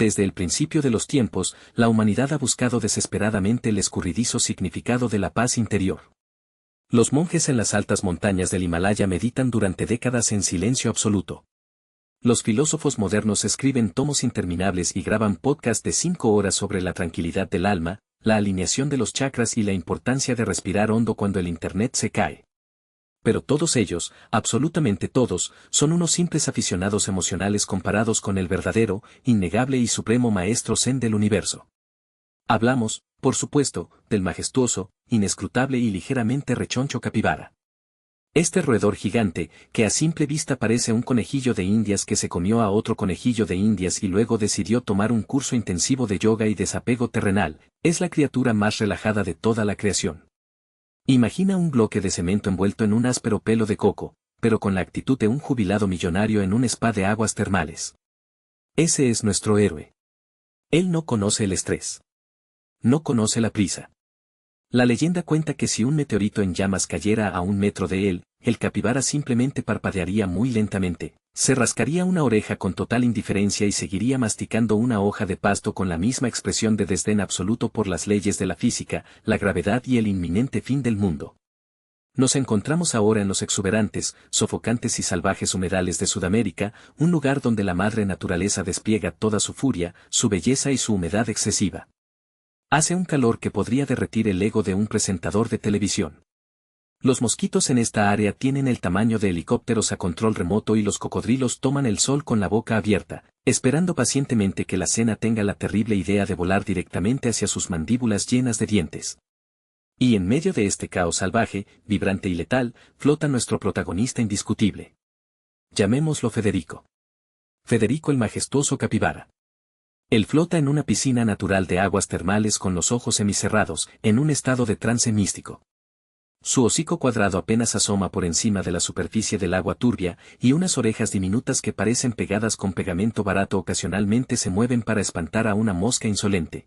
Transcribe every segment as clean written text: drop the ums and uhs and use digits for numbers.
Desde el principio de los tiempos, la humanidad ha buscado desesperadamente el escurridizo significado de la paz interior. Los monjes en las altas montañas del Himalaya meditan durante décadas en silencio absoluto. Los filósofos modernos escriben tomos interminables y graban podcasts de 5 horas sobre la tranquilidad del alma, la alineación de los chakras y la importancia de respirar hondo cuando el internet se cae. Pero todos ellos, absolutamente todos, son unos simples aficionados emocionales comparados con el verdadero, innegable y supremo maestro zen del universo. Hablamos, por supuesto, del majestuoso, inescrutable y ligeramente rechoncho capibara. Este roedor gigante, que a simple vista parece un conejillo de Indias que se comió a otro conejillo de Indias y luego decidió tomar un curso intensivo de yoga y desapego terrenal, es la criatura más relajada de toda la creación. Imagina un bloque de cemento envuelto en un áspero pelo de coco, pero con la actitud de un jubilado millonario en un spa de aguas termales. Ese es nuestro héroe. Él no conoce el estrés. No conoce la prisa. La leyenda cuenta que si un meteorito en llamas cayera a 1 metro de él, el capibara simplemente parpadearía muy lentamente, se rascaría una oreja con total indiferencia y seguiría masticando una hoja de pasto con la misma expresión de desdén absoluto por las leyes de la física, la gravedad y el inminente fin del mundo. Nos encontramos ahora en los exuberantes, sofocantes y salvajes humedales de Sudamérica, un lugar donde la madre naturaleza despliega toda su furia, su belleza y su humedad excesiva. Hace un calor que podría derretir el ego de un presentador de televisión. Los mosquitos en esta área tienen el tamaño de helicópteros a control remoto y los cocodrilos toman el sol con la boca abierta, esperando pacientemente que la cena tenga la terrible idea de volar directamente hacia sus mandíbulas llenas de dientes. Y en medio de este caos salvaje, vibrante y letal, flota nuestro protagonista indiscutible. Llamémoslo Federico. Federico el majestuoso capibara. Él flota en una piscina natural de aguas termales con los ojos semicerrados, en un estado de trance místico. Su hocico cuadrado apenas asoma por encima de la superficie del agua turbia, y unas orejas diminutas que parecen pegadas con pegamento barato ocasionalmente se mueven para espantar a una mosca insolente.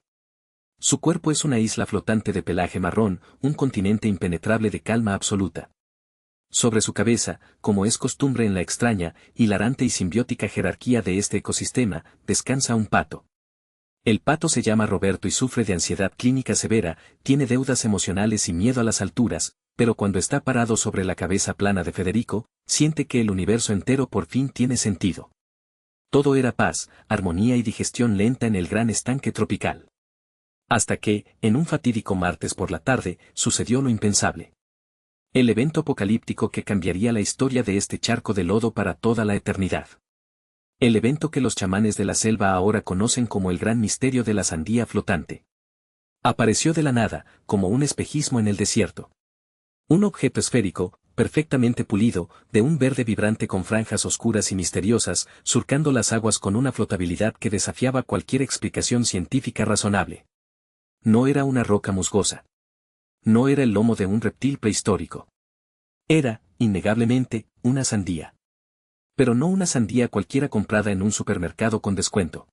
Su cuerpo es una isla flotante de pelaje marrón, un continente impenetrable de calma absoluta. Sobre su cabeza, como es costumbre en la extraña, hilarante y simbiótica jerarquía de este ecosistema, descansa un pato. El pato se llama Roberto y sufre de ansiedad clínica severa, tiene deudas emocionales y miedo a las alturas, pero cuando está parado sobre la cabeza plana de Federico, siente que el universo entero por fin tiene sentido. Todo era paz, armonía y digestión lenta en el gran estanque tropical. Hasta que, en un fatídico martes por la tarde, sucedió lo impensable. El evento apocalíptico que cambiaría la historia de este charco de lodo para toda la eternidad. El evento que los chamanes de la selva ahora conocen como el gran misterio de la sandía flotante. Apareció de la nada, como un espejismo en el desierto. Un objeto esférico, perfectamente pulido, de un verde vibrante con franjas oscuras y misteriosas, surcando las aguas con una flotabilidad que desafiaba cualquier explicación científica razonable. No era una roca musgosa. No era el lomo de un reptil prehistórico. Era, innegablemente, una sandía. Pero no una sandía cualquiera comprada en un supermercado con descuento.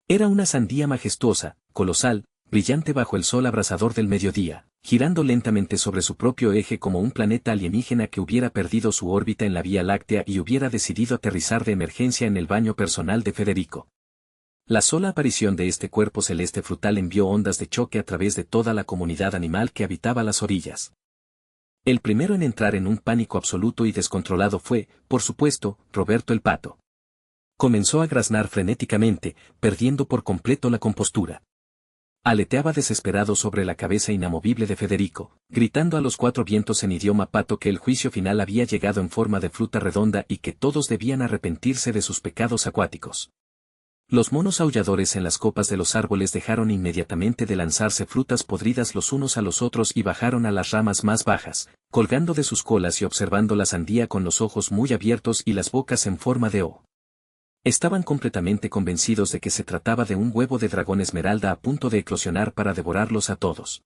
Era una sandía majestuosa, colosal, brillante bajo el sol abrasador del mediodía, girando lentamente sobre su propio eje como un planeta alienígena que hubiera perdido su órbita en la Vía Láctea y hubiera decidido aterrizar de emergencia en el baño personal de Federico. La sola aparición de este cuerpo celeste frutal envió ondas de choque a través de toda la comunidad animal que habitaba las orillas. El primero en entrar en un pánico absoluto y descontrolado fue, por supuesto, Roberto el pato. Comenzó a graznar frenéticamente, perdiendo por completo la compostura. Aleteaba desesperado sobre la cabeza inamovible de Federico, gritando a los 4 vientos en idioma pato que el juicio final había llegado en forma de fruta redonda y que todos debían arrepentirse de sus pecados acuáticos. Los monos aulladores en las copas de los árboles dejaron inmediatamente de lanzarse frutas podridas los unos a los otros y bajaron a las ramas más bajas, colgando de sus colas y observando la sandía con los ojos muy abiertos y las bocas en forma de O. Estaban completamente convencidos de que se trataba de un huevo de dragón esmeralda a punto de eclosionar para devorarlos a todos.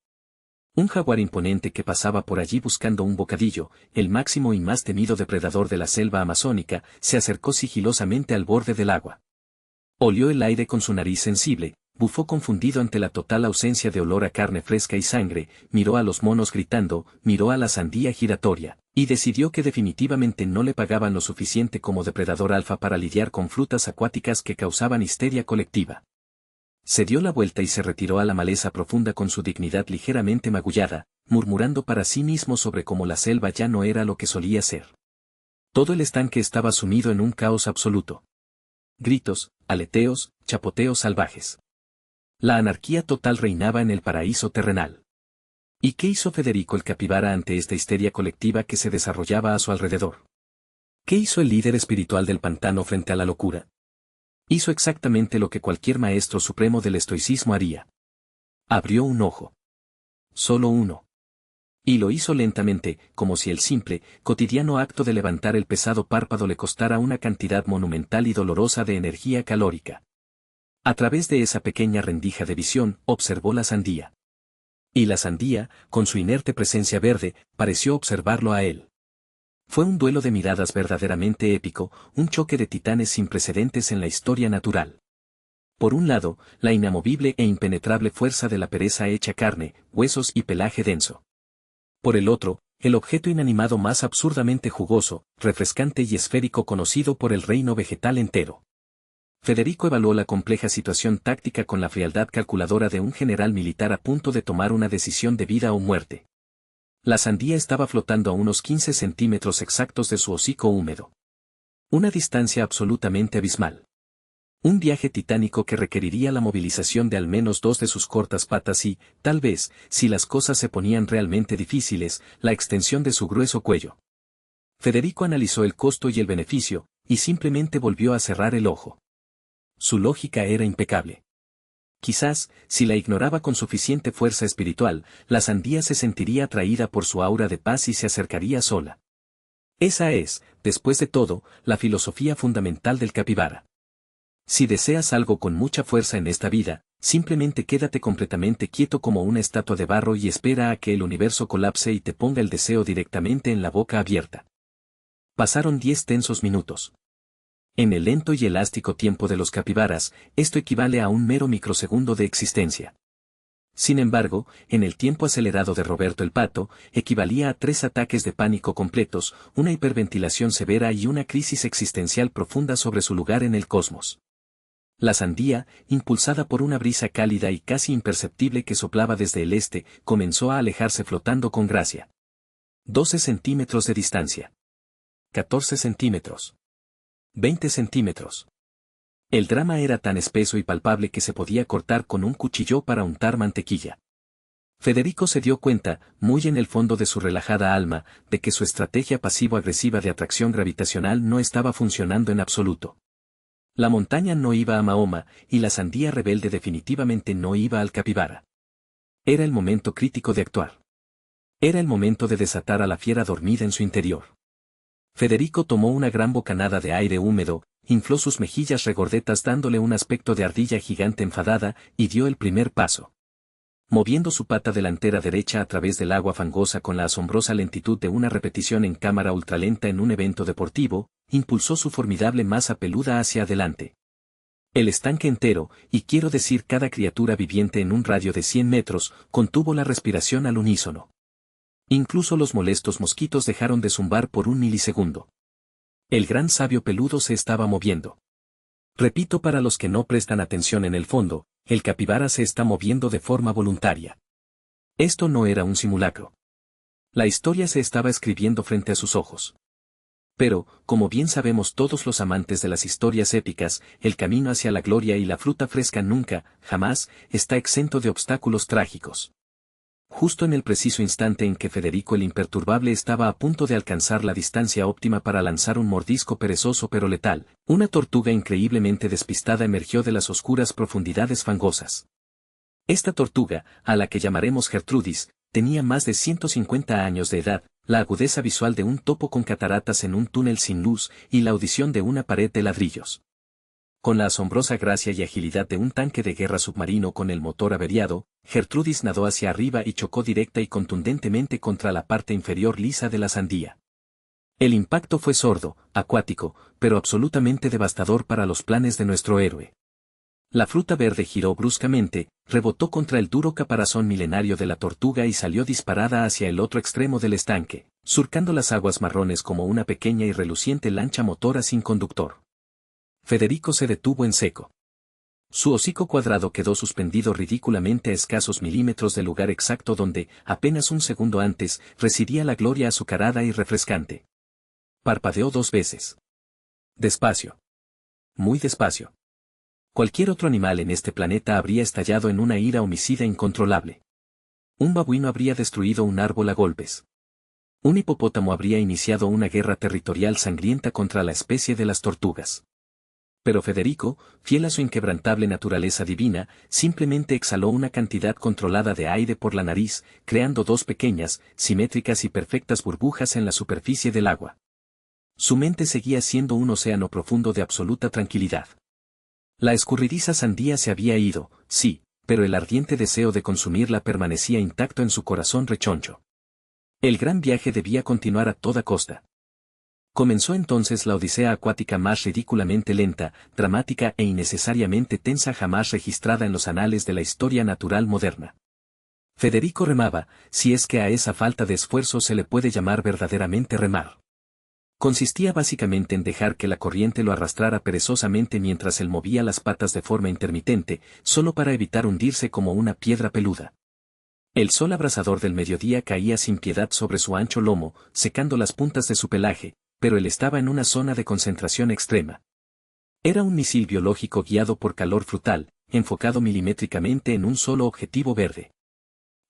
Un jaguar imponente que pasaba por allí buscando un bocadillo, el máximo y más temido depredador de la selva amazónica, se acercó sigilosamente al borde del agua. Olió el aire con su nariz sensible, bufó confundido ante la total ausencia de olor a carne fresca y sangre, miró a los monos gritando, miró a la sandía giratoria, y decidió que definitivamente no le pagaban lo suficiente como depredador alfa para lidiar con frutas acuáticas que causaban histeria colectiva. Se dio la vuelta y se retiró a la maleza profunda con su dignidad ligeramente magullada, murmurando para sí mismo sobre cómo la selva ya no era lo que solía ser. Todo el estanque estaba sumido en un caos absoluto. Gritos, aleteos, chapoteos salvajes. La anarquía total reinaba en el paraíso terrenal. ¿Y qué hizo Federico el capibara ante esta histeria colectiva que se desarrollaba a su alrededor? ¿Qué hizo el líder espiritual del pantano frente a la locura? Hizo exactamente lo que cualquier maestro supremo del estoicismo haría. Abrió un ojo. Solo uno. Y lo hizo lentamente, como si el simple, cotidiano acto de levantar el pesado párpado le costara una cantidad monumental y dolorosa de energía calórica. A través de esa pequeña rendija de visión, observó la sandía. Y la sandía, con su inerte presencia verde, pareció observarlo a él. Fue un duelo de miradas verdaderamente épico, un choque de titanes sin precedentes en la historia natural. Por un lado, la inamovible e impenetrable fuerza de la pereza hecha carne, huesos y pelaje denso. Por el otro, el objeto inanimado más absurdamente jugoso, refrescante y esférico conocido por el reino vegetal entero. Federico evaluó la compleja situación táctica con la frialdad calculadora de un general militar a punto de tomar una decisión de vida o muerte. La sandía estaba flotando a unos 15 centímetros exactos de su hocico húmedo. Una distancia absolutamente abismal. Un viaje titánico que requeriría la movilización de al menos 2 de sus cortas patas y, tal vez, si las cosas se ponían realmente difíciles, la extensión de su grueso cuello. Federico analizó el costo y el beneficio, y simplemente volvió a cerrar el ojo. Su lógica era impecable. Quizás, si la ignoraba con suficiente fuerza espiritual, la sandía se sentiría atraída por su aura de paz y se acercaría sola. Esa es, después de todo, la filosofía fundamental del capibara. Si deseas algo con mucha fuerza en esta vida, simplemente quédate completamente quieto como una estatua de barro y espera a que el universo colapse y te ponga el deseo directamente en la boca abierta. Pasaron 10 tensos minutos. En el lento y elástico tiempo de los capibaras, esto equivale a un mero microsegundo de existencia. Sin embargo, en el tiempo acelerado de Roberto el Pato, equivalía a 3 ataques de pánico completos, una hiperventilación severa y una crisis existencial profunda sobre su lugar en el cosmos. La sandía, impulsada por una brisa cálida y casi imperceptible que soplaba desde el este, comenzó a alejarse flotando con gracia. 12 centímetros de distancia. 14 centímetros. 20 centímetros. El drama era tan espeso y palpable que se podía cortar con un cuchillo para untar mantequilla. Federico se dio cuenta, muy en el fondo de su relajada alma, de que su estrategia pasivo-agresiva de atracción gravitacional no estaba funcionando en absoluto. La montaña no iba a Mahoma, y la sandía rebelde definitivamente no iba al capibara. Era el momento crítico de actuar. Era el momento de desatar a la fiera dormida en su interior. Federico tomó una gran bocanada de aire húmedo, infló sus mejillas regordetas dándole un aspecto de ardilla gigante enfadada, y dio el primer paso. Moviendo su pata delantera derecha a través del agua fangosa con la asombrosa lentitud de una repetición en cámara ultralenta en un evento deportivo, impulsó su formidable masa peluda hacia adelante. El estanque entero, y quiero decir cada criatura viviente en un radio de 100 metros, contuvo la respiración al unísono. Incluso los molestos mosquitos dejaron de zumbar por un milisegundo. El gran sabio peludo se estaba moviendo. Repito para los que no prestan atención en el fondo, el capibara se está moviendo de forma voluntaria. Esto no era un simulacro. La historia se estaba escribiendo frente a sus ojos. Pero, como bien sabemos todos los amantes de las historias épicas, el camino hacia la gloria y la fruta fresca nunca, jamás, está exento de obstáculos trágicos. Justo en el preciso instante en que Federico el imperturbable estaba a punto de alcanzar la distancia óptima para lanzar un mordisco perezoso pero letal, una tortuga increíblemente despistada emergió de las oscuras profundidades fangosas. Esta tortuga, a la que llamaremos Gertrudis, tenía más de 150 años de edad, la agudeza visual de un topo con cataratas en un túnel sin luz y la audición de una pared de ladrillos. Con la asombrosa gracia y agilidad de un tanque de guerra submarino con el motor averiado, Gertrudis nadó hacia arriba y chocó directa y contundentemente contra la parte inferior lisa de la sandía. El impacto fue sordo, acuático, pero absolutamente devastador para los planes de nuestro héroe. La fruta verde giró bruscamente, rebotó contra el duro caparazón milenario de la tortuga y salió disparada hacia el otro extremo del estanque, surcando las aguas marrones como una pequeña y reluciente lancha motora sin conductor. Federico se detuvo en seco. Su hocico cuadrado quedó suspendido ridículamente a escasos milímetros del lugar exacto donde, apenas un segundo antes, residía la gloria azucarada y refrescante. Parpadeó 2 veces. Despacio. Muy despacio. Cualquier otro animal en este planeta habría estallado en una ira homicida incontrolable. Un babuino habría destruido un árbol a golpes. Un hipopótamo habría iniciado una guerra territorial sangrienta contra la especie de las tortugas. Pero Federico, fiel a su inquebrantable naturaleza divina, simplemente exhaló una cantidad controlada de aire por la nariz, creando 2 pequeñas, simétricas y perfectas burbujas en la superficie del agua. Su mente seguía siendo un océano profundo de absoluta tranquilidad. La escurridiza sandía se había ido, sí, pero el ardiente deseo de consumirla permanecía intacto en su corazón rechoncho. El gran viaje debía continuar a toda costa. Comenzó entonces la odisea acuática más ridículamente lenta, dramática e innecesariamente tensa jamás registrada en los anales de la historia natural moderna. Federico remaba, si es que a esa falta de esfuerzo se le puede llamar verdaderamente remar. Consistía básicamente en dejar que la corriente lo arrastrara perezosamente mientras él movía las patas de forma intermitente, solo para evitar hundirse como una piedra peluda. El sol abrasador del mediodía caía sin piedad sobre su ancho lomo, secando las puntas de su pelaje, pero él estaba en una zona de concentración extrema. Era un misil biológico guiado por calor frutal, enfocado milimétricamente en un solo objetivo verde.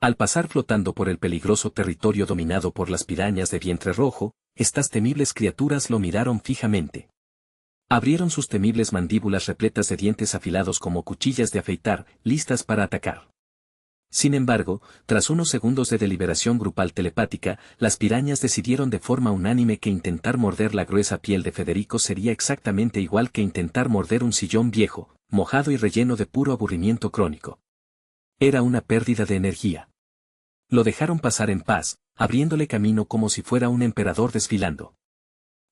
Al pasar flotando por el peligroso territorio dominado por las pirañas de vientre rojo, estas temibles criaturas lo miraron fijamente. Abrieron sus temibles mandíbulas repletas de dientes afilados como cuchillas de afeitar, listas para atacar. Sin embargo, tras unos segundos de deliberación grupal telepática, las pirañas decidieron de forma unánime que intentar morder la gruesa piel de Federico sería exactamente igual que intentar morder un sillón viejo, mojado y relleno de puro aburrimiento crónico. Era una pérdida de energía. Lo dejaron pasar en paz, abriéndole camino como si fuera un emperador desfilando.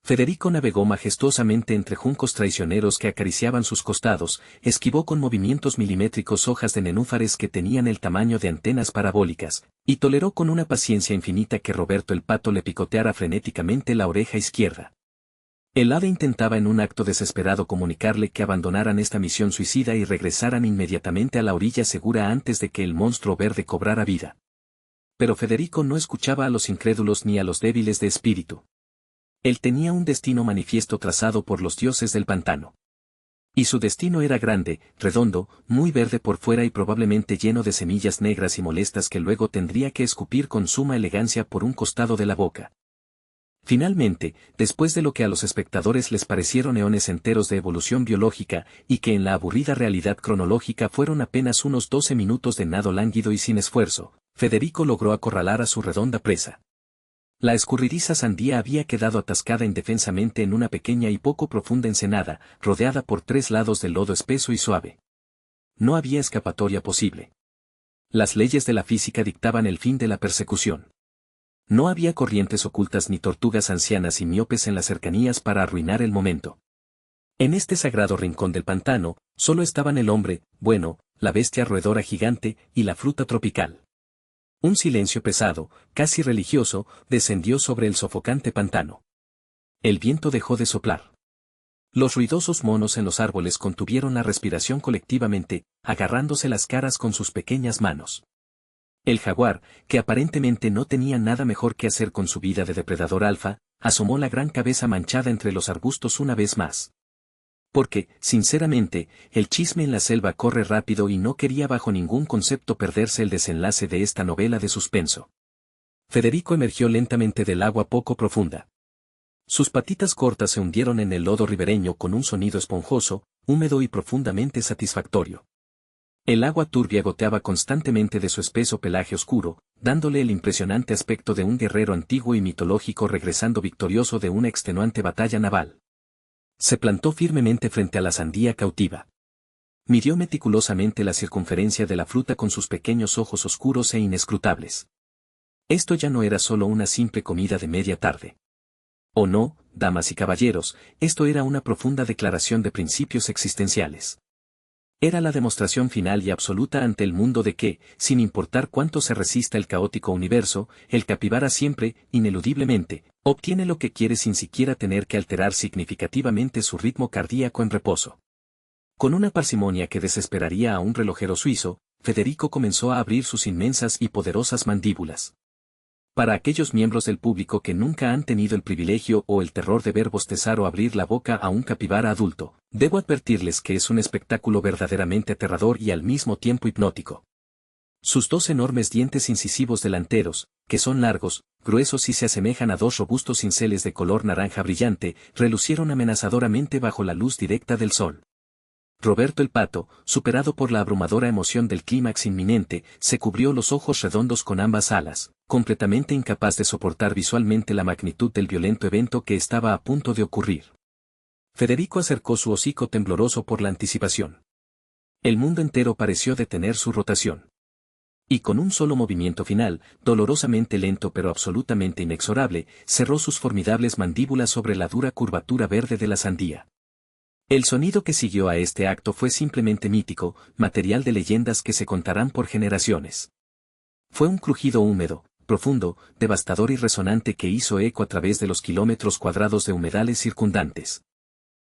Federico navegó majestuosamente entre juncos traicioneros que acariciaban sus costados, esquivó con movimientos milimétricos hojas de nenúfares que tenían el tamaño de antenas parabólicas, y toleró con una paciencia infinita que Roberto el pato le picoteara frenéticamente la oreja izquierda. El ave intentaba en un acto desesperado comunicarle que abandonaran esta misión suicida y regresaran inmediatamente a la orilla segura antes de que el monstruo verde cobrara vida. Pero Federico no escuchaba a los incrédulos ni a los débiles de espíritu. Él tenía un destino manifiesto trazado por los dioses del pantano. Y su destino era grande, redondo, muy verde por fuera y probablemente lleno de semillas negras y molestas que luego tendría que escupir con suma elegancia por un costado de la boca. Finalmente, después de lo que a los espectadores les parecieron eones enteros de evolución biológica, y que en la aburrida realidad cronológica fueron apenas unos 12 minutos de nado lánguido y sin esfuerzo, Federico logró acorralar a su redonda presa. La escurridiza sandía había quedado atascada indefensamente en una pequeña y poco profunda ensenada, rodeada por 3 lados de lodo espeso y suave. No había escapatoria posible. Las leyes de la física dictaban el fin de la persecución. No había corrientes ocultas ni tortugas ancianas y miopes en las cercanías para arruinar el momento. En este sagrado rincón del pantano, solo estaban el hombre, bueno, la bestia roedora gigante y la fruta tropical. Un silencio pesado, casi religioso, descendió sobre el sofocante pantano. El viento dejó de soplar. Los ruidosos monos en los árboles contuvieron la respiración colectivamente, agarrándose las caras con sus pequeñas manos. El jaguar, que aparentemente no tenía nada mejor que hacer con su vida de depredador alfa, asomó la gran cabeza manchada entre los arbustos una vez más. Porque, sinceramente, el chisme en la selva corre rápido y no quería bajo ningún concepto perderse el desenlace de esta novela de suspenso. Federico emergió lentamente del agua poco profunda. Sus patitas cortas se hundieron en el lodo ribereño con un sonido esponjoso, húmedo y profundamente satisfactorio. El agua turbia goteaba constantemente de su espeso pelaje oscuro, dándole el impresionante aspecto de un guerrero antiguo y mitológico regresando victorioso de una extenuante batalla naval. Se plantó firmemente frente a la sandía cautiva. Midió meticulosamente la circunferencia de la fruta con sus pequeños ojos oscuros e inescrutables. Esto ya no era solo una simple comida de media tarde. Oh no, damas y caballeros, esto era una profunda declaración de principios existenciales. Era la demostración final y absoluta ante el mundo de que, sin importar cuánto se resista el caótico universo, el capibara siempre, ineludiblemente, obtiene lo que quiere sin siquiera tener que alterar significativamente su ritmo cardíaco en reposo. Con una parsimonia que desesperaría a un relojero suizo, Federico comenzó a abrir sus inmensas y poderosas mandíbulas. Para aquellos miembros del público que nunca han tenido el privilegio o el terror de ver bostezar o abrir la boca a un capibara adulto, debo advertirles que es un espectáculo verdaderamente aterrador y al mismo tiempo hipnótico. Sus dos enormes dientes incisivos delanteros, que son largos, gruesos y se asemejan a dos robustos cinceles de color naranja brillante, relucieron amenazadoramente bajo la luz directa del sol. Roberto el Pato, superado por la abrumadora emoción del clímax inminente, se cubrió los ojos redondos con ambas alas, completamente incapaz de soportar visualmente la magnitud del violento evento que estaba a punto de ocurrir. Federico acercó su hocico tembloroso por la anticipación. El mundo entero pareció detener su rotación. Y con un solo movimiento final, dolorosamente lento pero absolutamente inexorable, cerró sus formidables mandíbulas sobre la dura curvatura verde de la sandía. El sonido que siguió a este acto fue simplemente mítico, material de leyendas que se contarán por generaciones. Fue un crujido húmedo, profundo, devastador y resonante que hizo eco a través de los kilómetros cuadrados de humedales circundantes.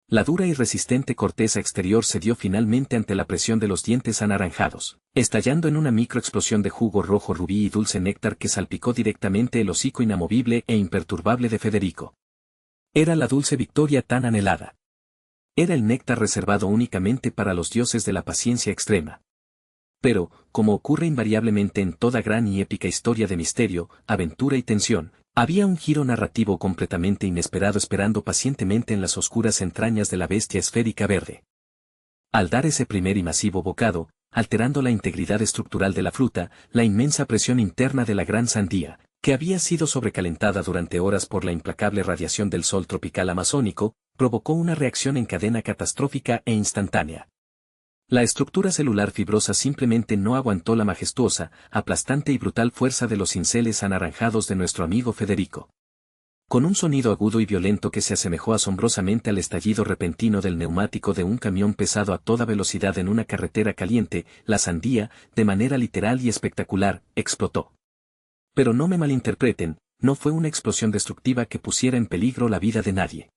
La dura y resistente corteza exterior cedió finalmente ante la presión de los dientes anaranjados, estallando en una microexplosión de jugo rojo rubí y dulce néctar que salpicó directamente el hocico inamovible e imperturbable de Federico. Era la dulce victoria tan anhelada. Era el néctar reservado únicamente para los dioses de la paciencia extrema. Pero, como ocurre invariablemente en toda gran y épica historia de misterio, aventura y tensión, había un giro narrativo completamente inesperado esperando pacientemente en las oscuras entrañas de la bestia esférica verde. Al dar ese primer y masivo bocado, alterando la integridad estructural de la fruta, la inmensa presión interna de la gran sandía, que había sido sobrecalentada durante horas por la implacable radiación del sol tropical amazónico, provocó una reacción en cadena catastrófica e instantánea. La estructura celular fibrosa simplemente no aguantó la majestuosa, aplastante y brutal fuerza de los cinceles anaranjados de nuestro amigo Federico. Con un sonido agudo y violento que se asemejó asombrosamente al estallido repentino del neumático de un camión pesado a toda velocidad en una carretera caliente, la sandía, de manera literal y espectacular, explotó. Pero no me malinterpreten, no fue una explosión destructiva que pusiera en peligro la vida de nadie.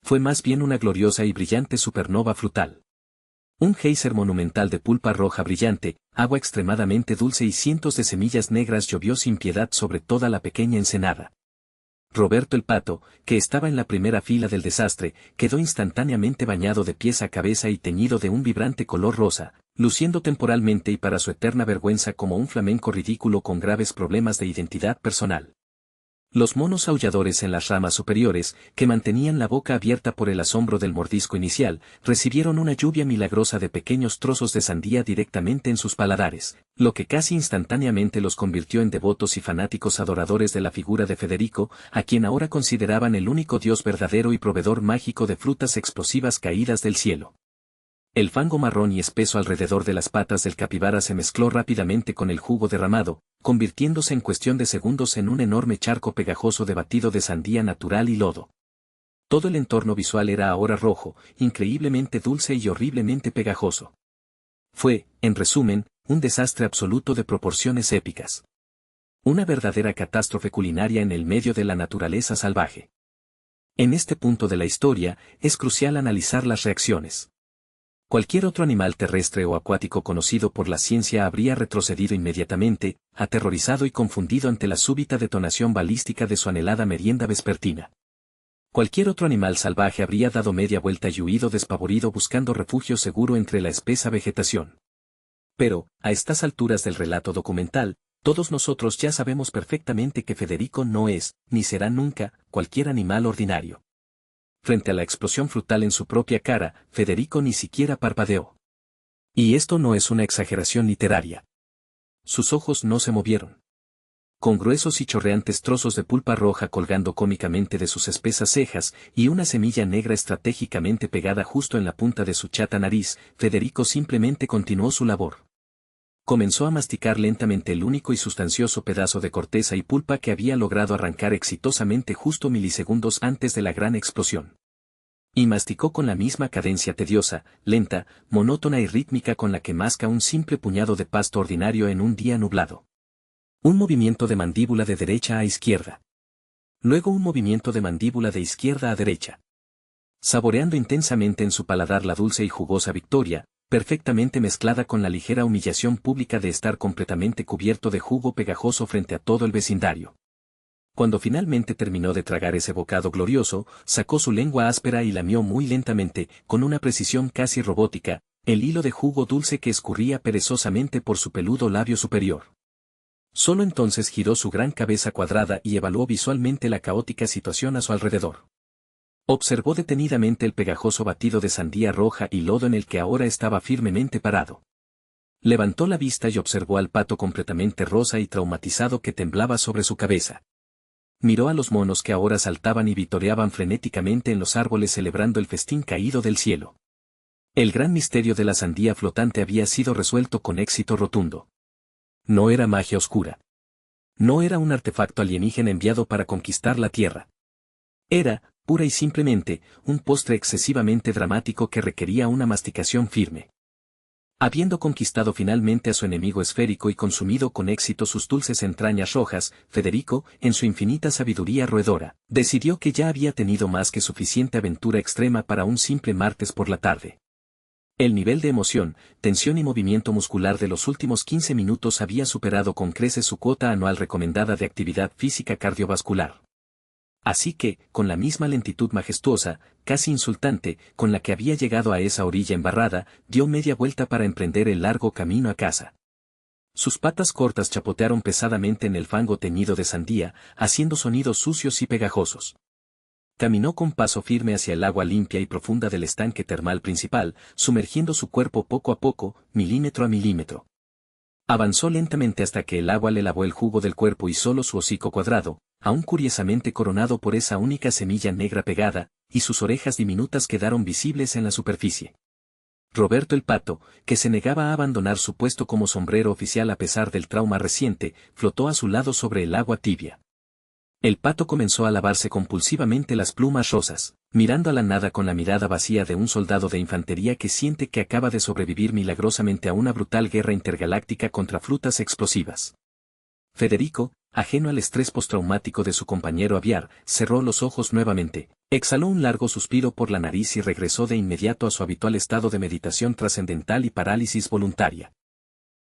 Fue más bien una gloriosa y brillante supernova frutal. Un geyser monumental de pulpa roja brillante, agua extremadamente dulce y cientos de semillas negras llovió sin piedad sobre toda la pequeña ensenada. Roberto el Pato, que estaba en la primera fila del desastre, quedó instantáneamente bañado de pies a cabeza y teñido de un vibrante color rosa, luciendo temporalmente y para su eterna vergüenza como un flamenco ridículo con graves problemas de identidad personal. Los monos aulladores en las ramas superiores, que mantenían la boca abierta por el asombro del mordisco inicial, recibieron una lluvia milagrosa de pequeños trozos de sandía directamente en sus paladares, lo que casi instantáneamente los convirtió en devotos y fanáticos adoradores de la figura de Federico, a quien ahora consideraban el único dios verdadero y proveedor mágico de frutas explosivas caídas del cielo. El fango marrón y espeso alrededor de las patas del capibara se mezcló rápidamente con el jugo derramado, convirtiéndose en cuestión de segundos en un enorme charco pegajoso de batido de sandía natural y lodo. Todo el entorno visual era ahora rojo, increíblemente dulce y horriblemente pegajoso. Fue, en resumen, un desastre absoluto de proporciones épicas. Una verdadera catástrofe culinaria en el medio de la naturaleza salvaje. En este punto de la historia, es crucial analizar las reacciones. Cualquier otro animal terrestre o acuático conocido por la ciencia habría retrocedido inmediatamente, aterrorizado y confundido ante la súbita detonación balística de su anhelada merienda vespertina. Cualquier otro animal salvaje habría dado media vuelta y huido despavorido buscando refugio seguro entre la espesa vegetación. Pero, a estas alturas del relato documental, todos nosotros ya sabemos perfectamente que Federico no es, ni será nunca, cualquier animal ordinario. Frente a la explosión frutal en su propia cara, Federico ni siquiera parpadeó. Y esto no es una exageración literaria. Sus ojos no se movieron. Con gruesos y chorreantes trozos de pulpa roja colgando cómicamente de sus espesas cejas y una semilla negra estratégicamente pegada justo en la punta de su chata nariz, Federico simplemente continuó su labor. Comenzó a masticar lentamente el único y sustancioso pedazo de corteza y pulpa que había logrado arrancar exitosamente justo milisegundos antes de la gran explosión. Y masticó con la misma cadencia tediosa, lenta, monótona y rítmica con la que masca un simple puñado de pasto ordinario en un día nublado. Un movimiento de mandíbula de derecha a izquierda. Luego un movimiento de mandíbula de izquierda a derecha. saboreando intensamente en su paladar la dulce y jugosa victoria, perfectamente mezclada con la ligera humillación pública de estar completamente cubierto de jugo pegajoso frente a todo el vecindario. Cuando finalmente terminó de tragar ese bocado glorioso, sacó su lengua áspera y lamió muy lentamente, con una precisión casi robótica, el hilo de jugo dulce que escurría perezosamente por su peludo labio superior. Solo entonces giró su gran cabeza cuadrada y evaluó visualmente la caótica situación a su alrededor. Observó detenidamente el pegajoso batido de sandía roja y lodo en el que ahora estaba firmemente parado. Levantó la vista y observó al pato completamente rosa y traumatizado que temblaba sobre su cabeza. Miró a los monos que ahora saltaban y vitoreaban frenéticamente en los árboles celebrando el festín caído del cielo. El gran misterio de la sandía flotante había sido resuelto con éxito rotundo. No era magia oscura. No era un artefacto alienígena enviado para conquistar la Tierra. Era, pura y simplemente, un postre excesivamente dramático que requería una masticación firme. Habiendo conquistado finalmente a su enemigo esférico y consumido con éxito sus dulces entrañas rojas, Federico, en su infinita sabiduría roedora, decidió que ya había tenido más que suficiente aventura extrema para un simple martes por la tarde. El nivel de emoción, tensión y movimiento muscular de los últimos 15 minutos había superado con creces su cuota anual recomendada de actividad física cardiovascular. Así que, con la misma lentitud majestuosa, casi insultante, con la que había llegado a esa orilla embarrada, dio media vuelta para emprender el largo camino a casa. Sus patas cortas chapotearon pesadamente en el fango teñido de sandía, haciendo sonidos sucios y pegajosos. Caminó con paso firme hacia el agua limpia y profunda del estanque termal principal, sumergiendo su cuerpo poco a poco, milímetro a milímetro. Avanzó lentamente hasta que el agua le lavó el jugo del cuerpo y solo su hocico cuadrado, aún curiosamente coronado por esa única semilla negra pegada, y sus orejas diminutas quedaron visibles en la superficie. Roberto el pato, que se negaba a abandonar su puesto como sombrero oficial a pesar del trauma reciente, flotó a su lado sobre el agua tibia. El pato comenzó a lavarse compulsivamente las plumas rosas, mirando a la nada con la mirada vacía de un soldado de infantería que siente que acaba de sobrevivir milagrosamente a una brutal guerra intergaláctica contra frutas explosivas. Federico, ajeno al estrés postraumático de su compañero aviar, cerró los ojos nuevamente, exhaló un largo suspiro por la nariz y regresó de inmediato a su habitual estado de meditación trascendental y parálisis voluntaria.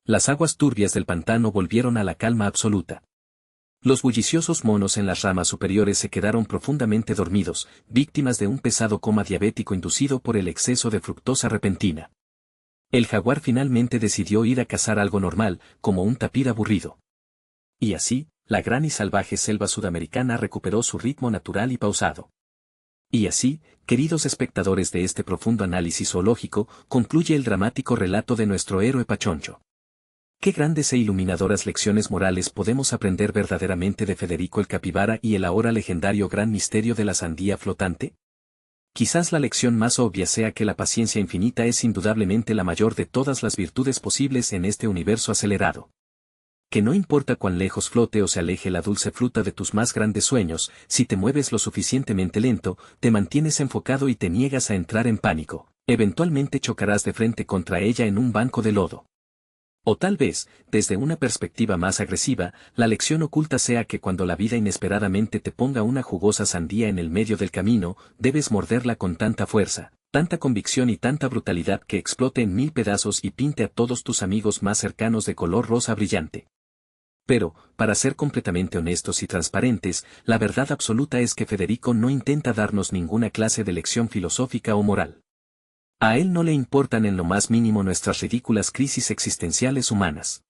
Las aguas turbias del pantano volvieron a la calma absoluta. Los bulliciosos monos en las ramas superiores se quedaron profundamente dormidos, víctimas de un pesado coma diabético inducido por el exceso de fructosa repentina. El jaguar finalmente decidió ir a cazar algo normal, como un tapir aburrido. Y así, la gran y salvaje selva sudamericana recuperó su ritmo natural y pausado. Y así, queridos espectadores de este profundo análisis zoológico, concluye el dramático relato de nuestro héroe Pachoncho. Qué grandes e iluminadoras lecciones morales podemos aprender verdaderamente de Federico el capibara y el ahora legendario gran misterio de la sandía flotante. Quizás la lección más obvia sea que la paciencia infinita es indudablemente la mayor de todas las virtudes posibles en este universo acelerado. Que no importa cuán lejos flote o se aleje la dulce fruta de tus más grandes sueños, si te mueves lo suficientemente lento, te mantienes enfocado y te niegas a entrar en pánico, eventualmente chocarás de frente contra ella en un banco de lodo. O tal vez, desde una perspectiva más agresiva, la lección oculta sea que cuando la vida inesperadamente te ponga una jugosa sandía en el medio del camino, debes morderla con tanta fuerza, tanta convicción y tanta brutalidad que explote en 1000 pedazos y pinte a todos tus amigos más cercanos de color rosa brillante. Pero, para ser completamente honestos y transparentes, la verdad absoluta es que Federico no intenta darnos ninguna clase de lección filosófica o moral. A él no le importan en lo más mínimo nuestras ridículas crisis existenciales humanas.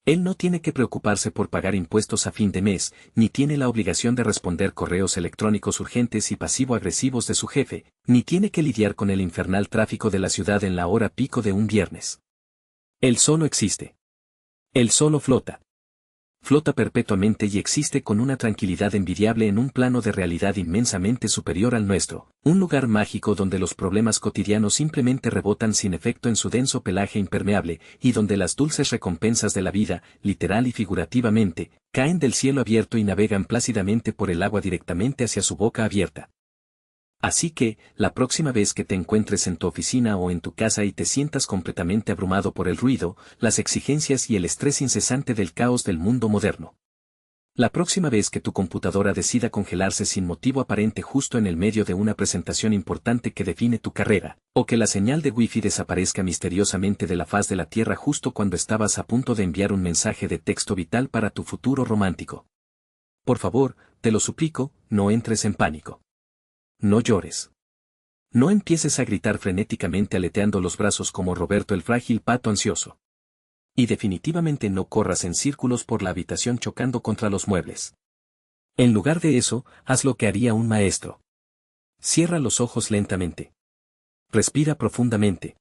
Él no tiene que preocuparse por pagar impuestos a fin de mes, ni tiene la obligación de responder correos electrónicos urgentes y pasivo-agresivos de su jefe, ni tiene que lidiar con el infernal tráfico de la ciudad en la hora pico de un viernes. Él solo existe. Él solo flota. Flota perpetuamente y existe con una tranquilidad envidiable en un plano de realidad inmensamente superior al nuestro, un lugar mágico donde los problemas cotidianos simplemente rebotan sin efecto en su denso pelaje impermeable, y donde las dulces recompensas de la vida, literal y figurativamente, caen del cielo abierto y navegan plácidamente por el agua directamente hacia su boca abierta. Así que, la próxima vez que te encuentres en tu oficina o en tu casa y te sientas completamente abrumado por el ruido, las exigencias y el estrés incesante del caos del mundo moderno, La próxima vez que tu computadora decida congelarse sin motivo aparente justo en el medio de una presentación importante que define tu carrera, o que la señal de Wi-Fi desaparezca misteriosamente de la faz de la Tierra justo cuando estabas a punto de enviar un mensaje de texto vital para tu futuro romántico. Por favor, te lo suplico, no entres en pánico. No llores. No empieces a gritar frenéticamente aleteando los brazos como Roberto el frágil pato ansioso. Y definitivamente no corras en círculos por la habitación chocando contra los muebles. En lugar de eso, haz lo que haría un maestro. Cierra los ojos lentamente. Respira profundamente.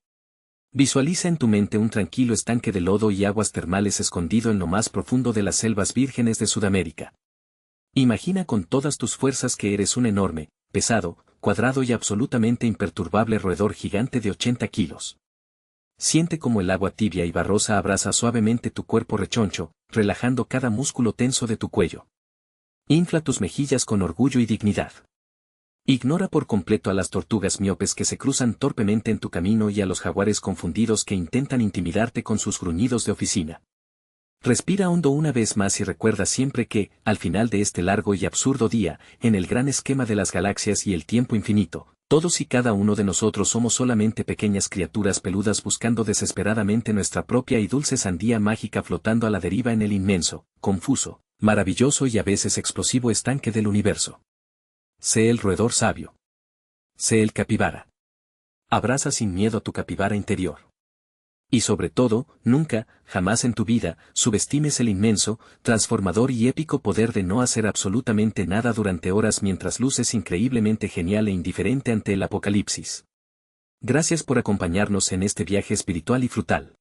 Visualiza en tu mente un tranquilo estanque de lodo y aguas termales escondido en lo más profundo de las selvas vírgenes de Sudamérica. Imagina con todas tus fuerzas que eres un enorme, pesado, cuadrado y absolutamente imperturbable roedor gigante de 80 kilos. Siente como el agua tibia y barrosa abraza suavemente tu cuerpo rechoncho, relajando cada músculo tenso de tu cuello. Infla tus mejillas con orgullo y dignidad. Ignora por completo a las tortugas miopes que se cruzan torpemente en tu camino y a los jaguares confundidos que intentan intimidarte con sus gruñidos de oficina. Respira hondo una vez más y recuerda siempre que, al final de este largo y absurdo día, en el gran esquema de las galaxias y el tiempo infinito, todos y cada uno de nosotros somos solamente pequeñas criaturas peludas buscando desesperadamente nuestra propia y dulce sandía mágica flotando a la deriva en el inmenso, confuso, maravilloso y a veces explosivo estanque del universo. Sé el roedor sabio. Sé el capibara. Abraza sin miedo a tu capibara interior. Y sobre todo, nunca, jamás en tu vida, subestimes el inmenso, transformador y épico poder de no hacer absolutamente nada durante horas mientras luces increíblemente genial e indiferente ante el apocalipsis. Gracias por acompañarnos en este viaje espiritual y frutal.